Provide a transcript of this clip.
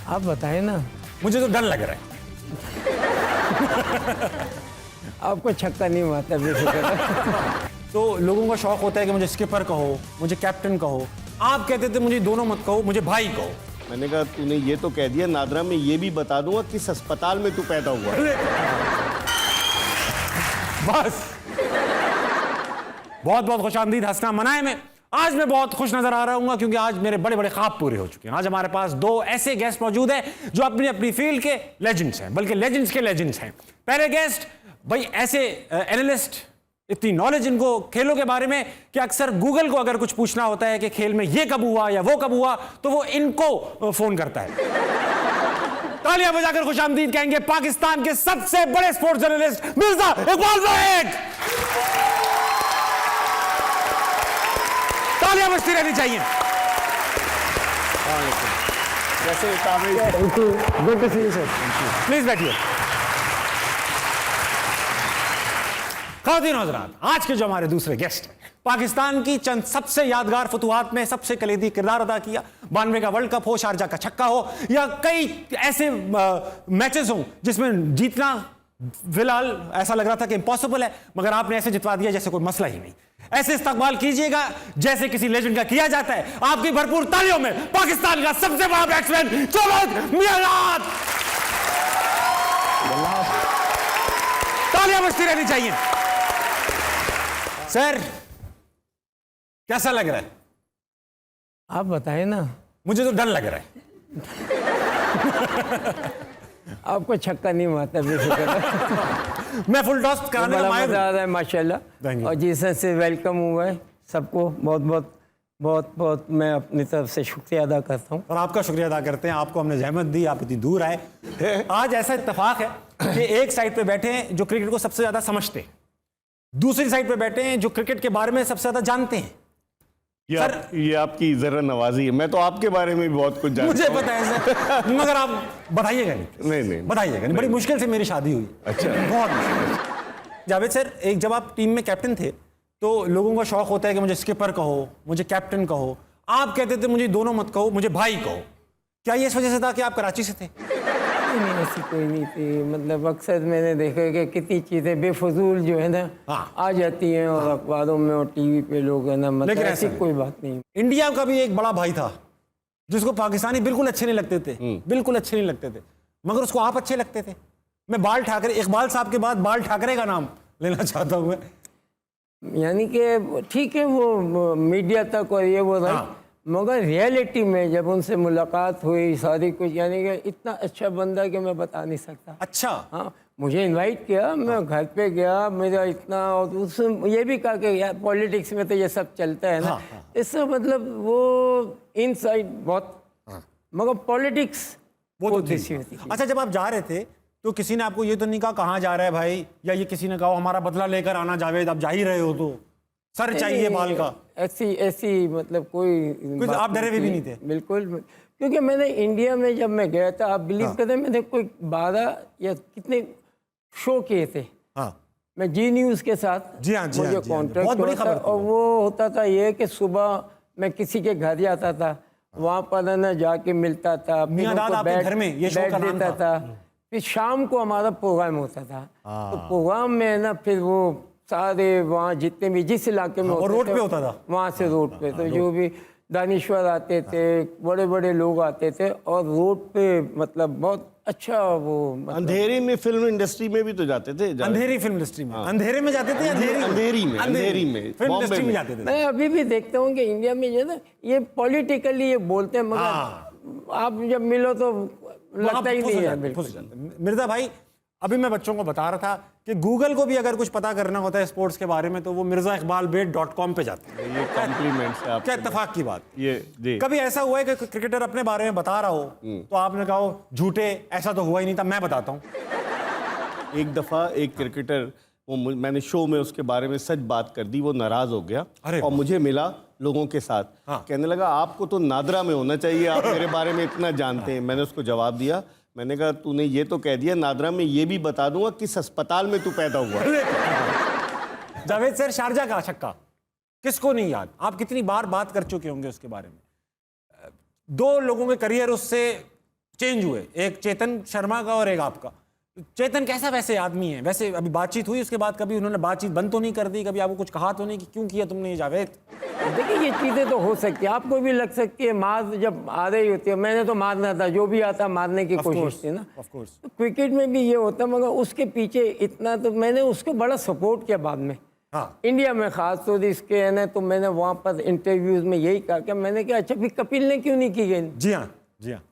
आप बताएं ना। मुझे तो डर लग रहा है। आपको छक्का नहीं मारता बेफिक्र। तो लोगों का शौक होता है कि मुझे स्किपर कहो, मुझे कैप्टन कहो। आप कहते थे मुझे दोनों मत कहो, मुझे भाई कहो। मैंने कहा तूने ये तो कह दिया, नादरा में ये भी बता दूंगा किस अस्पताल में तू पैदा हुआ। बस बहुत बहुत खुशामदीद, हंसना मनाए में। आज मैं बहुत खुश नजर आ रहा हूँ क्योंकि आज मेरे बड़े बड़े ख्वाब पूरे हो चुके हैं। आज हमारे पास दो ऐसे गेस्ट मौजूद हैं जो अपनी अपनी फील्ड के लेजेंड्स हैं, बल्कि लेजेंड्स के लेजेंड्स हैं। पहले गेस्ट भाई ऐसे एनालिस्ट, इतनी नॉलेज इनको खेलों के बारे में कि अक्सर गूगल को अगर कुछ पूछना होता है कि खेल में ये कब हुआ या वो कब हुआ तो वो इनको फोन करता है। तालियां बजाकर खुशामदीद कहेंगे पाकिस्तान के सबसे बड़े स्पोर्ट्स जर्नलिस्ट मिर्जा इकबाल वाहिद। तालियां बजती रहनी चाहिए। Good to see you sir. Please बैठिए। ख़वातीन हज़रात, आज के जो हमारे दूसरे गेस्ट हैं, पाकिस्तान की चंद सबसे यादगार फतुहात में सबसे कलीदी किरदार अदा किया। 92 का वर्ल्ड कप हो, शारजा का छक्का हो, या कई ऐसे मैचेस हों जिसमें जीतना फिलहाल ऐसा लग रहा था कि इम्पॉसिबल है, मगर आपने ऐसे जितवा दिया जैसे कोई मसला ही नहीं। ऐसे इस्तकबाल कीजिएगा जैसे किसी लेजेंड का किया जाता है। आपकी भरपूर तालियों में पाकिस्तान का सबसे बड़ा बैट्समैन चौबत मियां। तालियां बजती रहनी चाहिए। सर कैसा लग रहा है? आप बताएं ना। मुझे तो डर लग रहा है। आपको छक्का नहीं मारता बेफिक्र। मैं फुल टॉस कराने का बड़ा माहिर मजा हूं। आ रहा है माशाल्लाह। और जिस तरह से वेलकम हुआ है सबको, बहुत बहुत बहुत बहुत मैं अपनी तरफ से शुक्रिया अदा करता हूँ। और आपका शुक्रिया अदा करते हैं। आपको हमने जहमत दी, आप इतनी दूर आए। आज ऐसा इत्तेफाक है कि एक साइड पे बैठे हैं जो क्रिकेट को सबसे ज्यादा समझते हैं, दूसरी साइड पे बैठे हैं जो क्रिकेट के बारे में सबसे ज्यादा जानते हैं। ये आपकी जरा नवाजी है। मैं तो आपके बारे में भी बहुत कुछ जानता मुझे हूं। पता है सर, मगर आप बताइएगा नहीं। नहीं बताइएगा नहीं। बड़ी मुश्किल से मेरी शादी हुई। अच्छा। बहुत मुश्किल। जावेद सर, एक जब आप टीम में कैप्टन थे तो लोगों का शौक होता है कि मुझे स्किपर कहो, मुझे कैप्टन कहो। आप कहते थे मुझे दोनों मत कहो, मुझे भाई कहो। क्या ये इस वजह से था कि आप कराची से थे? नहीं, ऐसी कोई नहीं थी। मतलब अक्सर मैंने देखा है कि कितनी चीज़ें बेफजूल जो है ना आ जाती हैं और अखबारों में और टीवी पे लोग है ना, मतलब ऐसी कोई बात नहीं। इंडिया का भी एक बड़ा भाई था जिसको पाकिस्तानी बिल्कुल अच्छे नहीं लगते थे, बिल्कुल अच्छे नहीं लगते थे, मगर उसको आप अच्छे लगते थे। मैं बाल ठाकरे, इकबाल साहब के बाद बाल ठाकरे का नाम लेना चाहता हूँ मैं। यानी कि ठीक है वो मीडिया तक और ये वो रहा, मगर रियलिटी में जब उनसे मुलाकात हुई सारी कुछ, यानी कि इतना अच्छा बंदा कि मैं बता नहीं सकता। अच्छा। हाँ, मुझे इनवाइट किया, मैं घर पे गया, मेरा इतना, और उसने ये भी कहा कि यार पॉलिटिक्स में तो ये सब चलता है ना। इससे मतलब वो इनसाइड बहुत, मगर पॉलिटिक्स वो तो होती थी। थी। अच्छा, जब आप जा रहे थे तो किसी ने आपको ये तो नहीं कहा कहाँ जा रहा है भाई, या ये किसी ने कहा हमारा बदला लेकर आना जावेद, आप जा ही रहे हो तो सर चाहिए बाल का? ऐसी मतलब कोई कुछ आप डरे हुए भी नहीं थे? बिल्कुल, क्योंकि मैंने इंडिया में जब मैं गया था, आप बिलीव करें, मैंने कोई 12 या कितने शो किए थे। मैं जी न्यूज़ के साथ। जी हाँ, मुझे कॉन्ट्रैक्ट होता था, और वो होता था ये कि सुबह मैं किसी के घर जाता था, वहाँ पर ना जाके मिलता था, घर में ये शो का नाम देता था। फिर शाम को हमारा प्रोग्राम होता था, तो प्रोग्राम में ना फिर वो सारे वहाँ जितने भी जिस इलाके में और रोड पे होता था, वहाँ से रोड पे, तो जो भी दानिश्वर आते थे, बड़े बड़े लोग आते थे, और रोड पे मतलब बहुत अच्छा वो मतलब अंधेरी में फिल्म इंडस्ट्री में भी तो जाते थे। अंधेरी फिल्म इंडस्ट्री में अंधेरे में जाते थे, अंधेरी में फिल्म इंडस्ट्री में जाते थे। मैं अभी भी देखता हूँ कि इंडिया में जो है ना, ये पॉलिटिकली ये बोलते हैं, मगर आप जब मिलो तो लगता ही नहीं है। बिल्कुल। मिर्जा भाई, अभी मैं बच्चों को बता रहा था कि गूगल को भी अगर कुछ पता करना होता है स्पोर्ट्स के बारे में तो वो mirzaiqbalbeit.com पे जाते हैं। ये कॉम्प्लीमेंट्स है। क्या इत्तेफाक की बात। ये जी। कभी ऐसा हुआ है कि क्रिकेटर अपने बारे में बता रहा हो तो आपने कहा झूठे, ऐसा तो हुआ ही नहीं था, मैं बताता हूँ? एक दफा एक क्रिकेटर, वो मैंने शो में उसके बारे में सच बात कर दी, वो नाराज हो गया और मुझे मिला लोगों के साथ। कहने लगा आपको तो नादरा में होना चाहिए, आप मेरे बारे में इतना जानते हैं। मैंने उसको जवाब दिया, मैंने कहा तूने ये तो कह दिया, नादरा में ये भी बता दूंगा किस अस्पताल में तू पैदा हुआ। जावेद सर, शारजा का छक्का किसको नहीं याद? आप कितनी बार बात कर चुके होंगे उसके बारे में। 2 लोगों के करियर उससे चेंज हुए, एक चेतन शर्मा का और एक आपका। चेतन कैसा वैसे आदमी है? वैसे अभी बातचीत हुई उसके बाद, कभी उन्होंने बातचीत बंद तो नहीं कर दी? कभी आपको कुछ कहा तो नहीं कि क्यों किया तुमने ये जावेद? देखिए ये चीज़ें तो हो सकती है, आपको भी लग सकती है, मार जब आ रही होती है, मैंने तो मारना था, जो भी आता मारने की कोशिश थी ना। Of course. तो क्रिकेट में भी ये होता है, मगर उसके पीछे इतना तो मैंने उसको बड़ा सपोर्ट किया बाद में। हाँ, इंडिया में खास तौर से इसके है ना, तो मैंने वहाँ पर इंटरव्यूज में यही कहा कि मैंने कहा अच्छा फिर कपिल ने क्यों नहीं की गेंद? जी हाँ, जी हाँ।